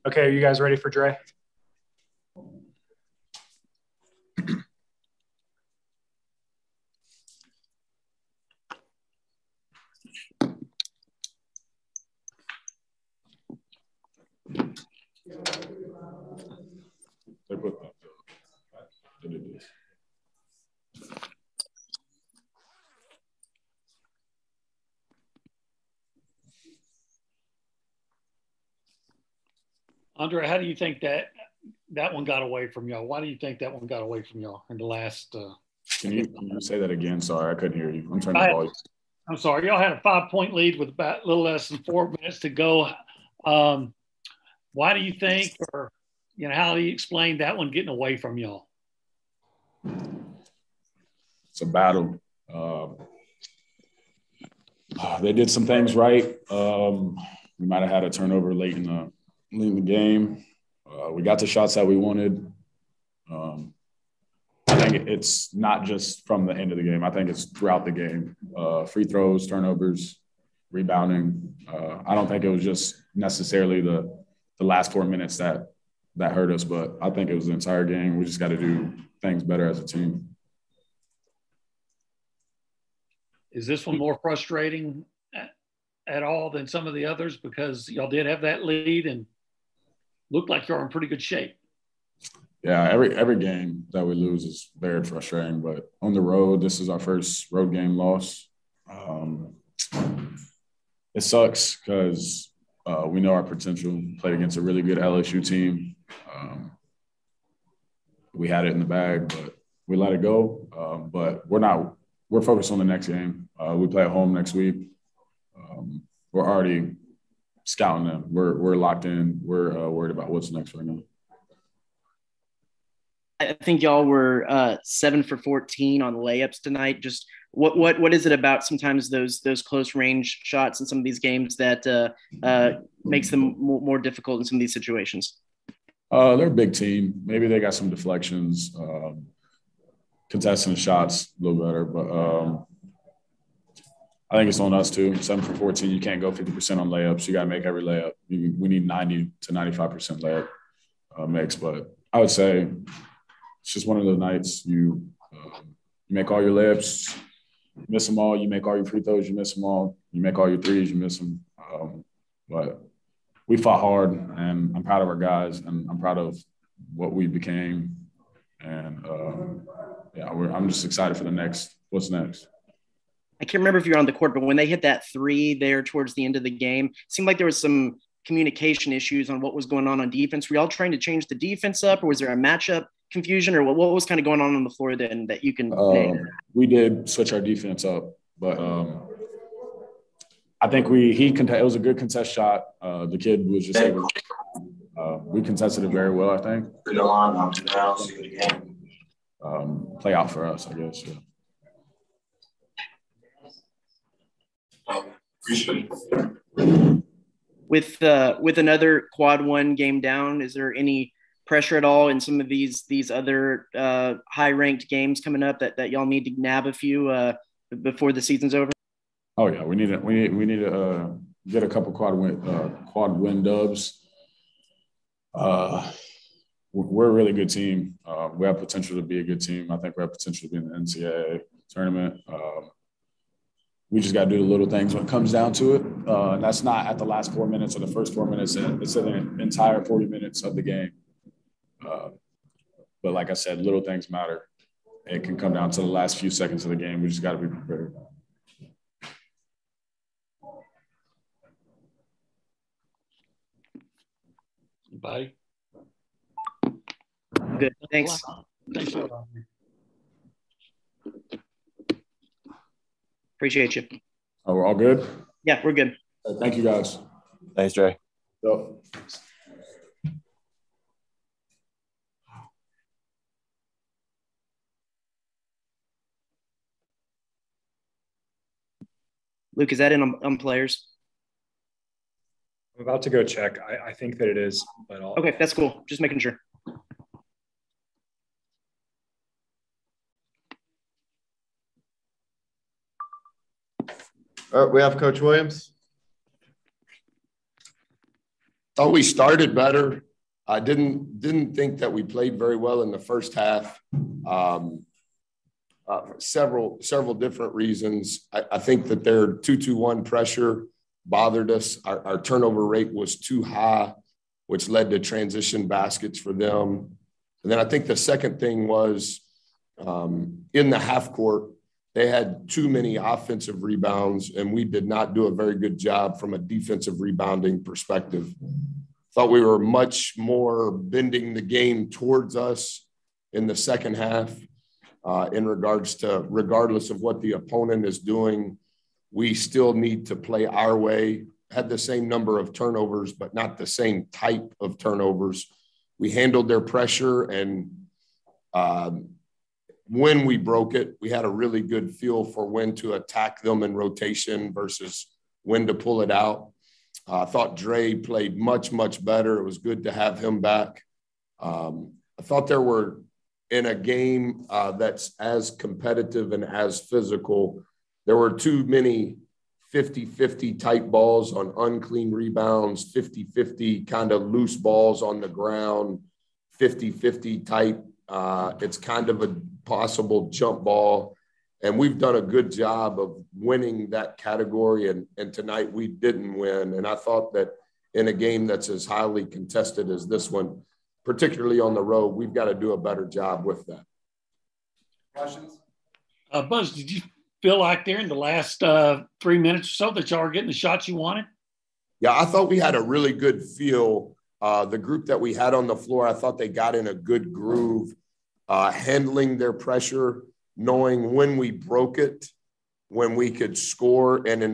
Okay, are you guys ready for Dre? Andre, how do you think that one got away from y'all? Why do you think that one got away from y'all in the last? Can you say that again? Sorry, I couldn't hear you. I'm turning the volume. I'm sorry. Y'all had a 5-point lead with about a little less than 4 minutes to go. Why do you think, or how do you explain that one getting away from y'all? It's a battle. They did some things right. We might have had a turnover late in the game. We got the shots that we wanted. I think it's not just from the end of the game. I think it's throughout the game. Free throws, turnovers, rebounding. I don't think it was just necessarily the last 4 minutes that hurt us, but I think it was the entire game. We just got to do things better as a team. Is this one more frustrating at all than some of the others because y'all did have that lead and looked like you're in pretty good shape? Yeah, every game that we lose is very frustrating, but on the road, this is our first road game loss. It sucks because we know our potential. Played against a really good LSU team. We had it in the bag, but we let it go. But we're focused on the next game. We play at home next week. We're already scouting them. We're locked in. We're worried about what's next right now. I think y'all were 7 for 14 on layups tonight. Just what is it about sometimes those close range shots in some of these games that makes them more difficult in some of these situations? They're a big team. Maybe they got some deflections, contesting the shots a little better, but I think it's on us too. 7 for 14, you can't go 50% on layups. You got to make every layup. We need 90 to 95% layup mix, but I would say it's just one of those nights you make all your layups, you miss them all. You make all your free throws, you miss them all. You make all your threes, you miss them. But we fought hard, and I'm proud of our guys, and I'm proud of what we became. And, I'm just excited for what's next. I can't remember if you were on the court, but when they hit that three there towards the end of the game, it seemed like there was some communication issues on what was going on defense. Were y'all trying to change the defense up, or was there a matchup confusion, or what was kind of going on the floor then that you can name? We did switch our defense up, but I think it was a good contest shot. The kid was just able to, we contested it very well, I think. Play out for us, I guess. Yeah. With another quad one game down, is there any pressure at all in some of these other high ranked games coming up that y'all need to nab a few before the season's over? Oh yeah, we need to get a couple quad win dubs. We're a really good team. We have potential to be a good team. I think we have potential to be in the NCAA tournament. We just got to do the little things when it comes down to it. And that's not at the last 4 minutes or the first 4 minutes. It's in the entire 40 minutes of the game. But like I said, little things matter. It can come down to the last few seconds of the game. We just got to be prepared. Bye. Good. Thanks. Thanks. Appreciate you. Oh, we're all good? Yeah, we're good. Thank you, guys. Thanks, Dre. So. Luke, is that in on players? I'm about to go check. I think that it is, but Okay, that's cool. Just making sure. All right, we have Coach Williams. Thought we started better. I didn't think that we played very well in the first half. Several different reasons. I think that their 2-2-1 pressure bothered us. Our turnover rate was too high, which led to transition baskets for them. And then I think the second thing was in the half court, they had too many offensive rebounds, and we did not do a very good job from a defensive rebounding perspective. Thought we were much more bending the game towards us in the second half in regards to, regardless of what the opponent is doing, we still need to play our way. Had the same number of turnovers, but not the same type of turnovers. We handled their pressure, and when we broke it, we had a really good feel for when to attack them in rotation versus when to pull it out. I thought Dre played much, much better. It was good to have him back. I thought there were, in a game that's as competitive and as physical, there were too many 50-50 type balls on unclean rebounds, 50-50 kind of loose balls on the ground, 50-50 type. It's kind of a possible jump ball. And we've done a good job of winning that category. And tonight we didn't win. And I thought that in a game that's as highly contested as this one, particularly on the road, we've got to do a better job with that. Questions? Buzz, did you feel like there in the last 3 minutes or so that y'all were getting the shots you wanted? Yeah, I thought we had a really good feel. The group that we had on the floor, I thought they got in a good groove, handling their pressure, knowing when we broke it, when we could score in an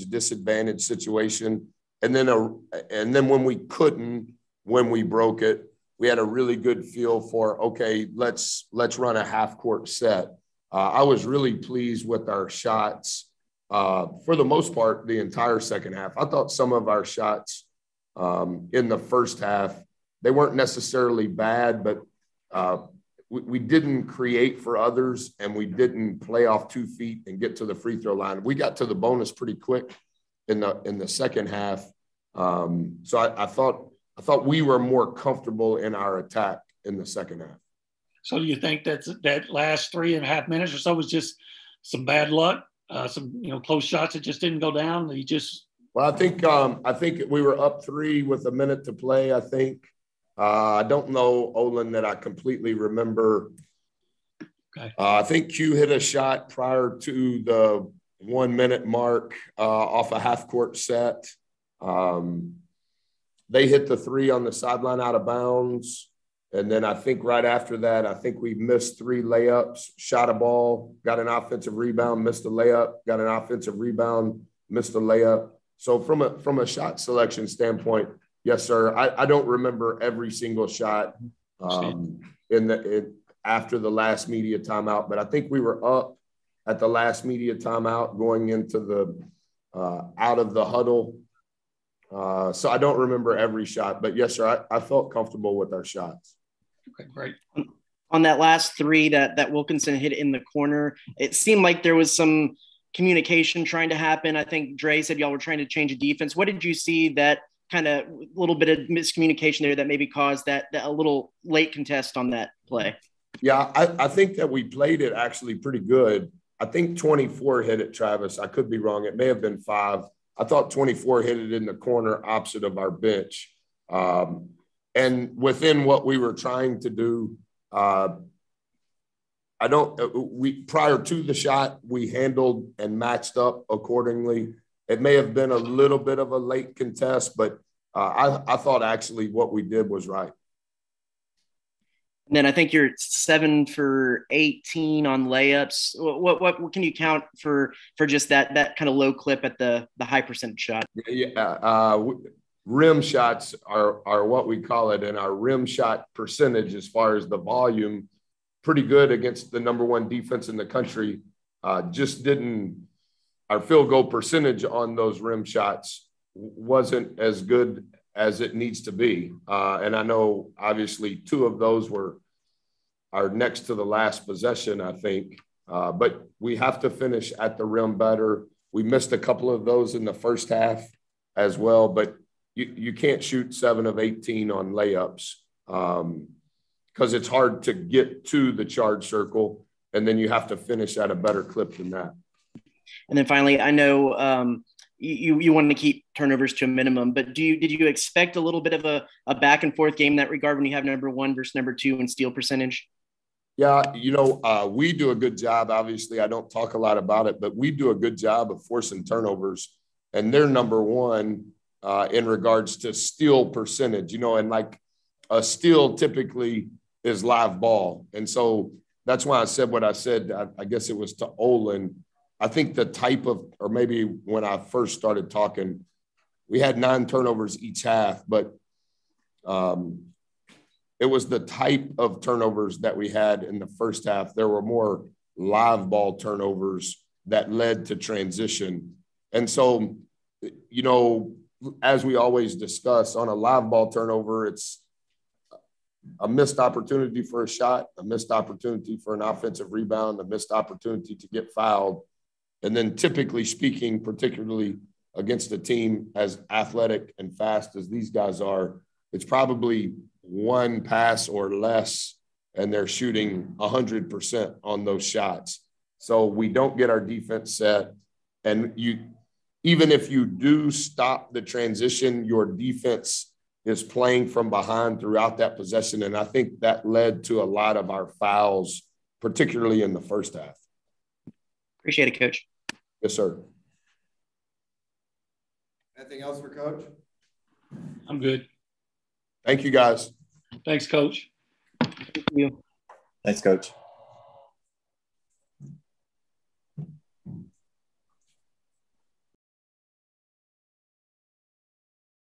disadvantage situation. And then when we couldn't, when we broke it, we had a really good feel for, okay, let's run a half court set. I was really pleased with our shots for the most part, the entire second half. I thought some of our shots in the first half, they weren't necessarily bad, but we didn't create for others, and we didn't play off 2 feet and get to the free throw line. We got to the bonus pretty quick in the second half. So I thought we were more comfortable in our attack in the second half. So do you think that last 3.5 minutes or so was just some bad luck, some close shots that just didn't go down? Well, I think we were up 3 with a minute to play. I think. I don't know, Olin, that I completely remember. Okay. I think Q hit a shot prior to the 1 minute mark off a half court set. They hit the 3 on the sideline out of bounds. And then I think right after that, I think we missed 3 layups, shot a ball, got an offensive rebound, missed a layup, got an offensive rebound, missed a layup. So from a shot selection standpoint, yes, sir. I don't remember every single shot after the last media timeout, but I think we were up at the last media timeout going into the out of the huddle. So I don't remember every shot, but yes, sir. I felt comfortable with our shots. Okay, great. On that last 3 that Wilkinson hit in the corner, it seemed like there was some communication trying to happen. I think Dre said y'all were trying to change a defense. What did you see that kind of little bit of miscommunication there that maybe caused that a little late contest on that play? Yeah, I think that we played it actually pretty good. I think 24 hit it, Travis. I could be wrong. It may have been 5. I thought 24 hit it in the corner opposite of our bench. And within what we were trying to do, prior to the shot, we handled and matched up accordingly. It may have been a little bit of a late contest, but I thought actually what we did was right. And then I think you're 7 for 18 on layups. What can you count for just that kind of low clip at the high percentage shot? Yeah, rim shots are what we call it, and our rim shot percentage as far as the volume, pretty good against the number 1 defense in the country. Our field goal percentage on those rim shots wasn't as good as it needs to be. And I know obviously 2 of those are next to the last possession, I think. But we have to finish at the rim better. We missed a couple of those in the first half as well. But you can't shoot 7 of 18 on layups because it's hard to get to the charge circle, and then you have to finish at a better clip than that. And then finally, I know you wanted to keep turnovers to a minimum, but did you expect a little bit of a back and forth game in that regard when you have number 1 versus number 2 in steal percentage? Yeah, we do a good job. Obviously, I don't talk a lot about it, but we do a good job of forcing turnovers, and they're number 1 in regards to steal percentage, and like a steal typically is live ball. And so that's why I said what I said. I guess it was to Olin. I think the type of, or maybe when I first started talking, we had 9 turnovers each half, but it was the type of turnovers that we had in the first half. There were more live ball turnovers that led to transition. And so, as we always discuss, on a live ball turnover, it's a missed opportunity for a shot, a missed opportunity for an offensive rebound, a missed opportunity to get fouled. And then typically speaking, particularly against a team as athletic and fast as these guys are, it's probably 1 pass or less, and they're shooting 100% on those shots. So we don't get our defense set. And even if you do stop the transition, your defense is playing from behind throughout that possession. And I think that led to a lot of our fouls, particularly in the first half. Appreciate it, Coach. Yes, sir. Anything else for Coach? I'm good. Thank you, guys. Thanks, Coach. Thank you. Thanks, Coach.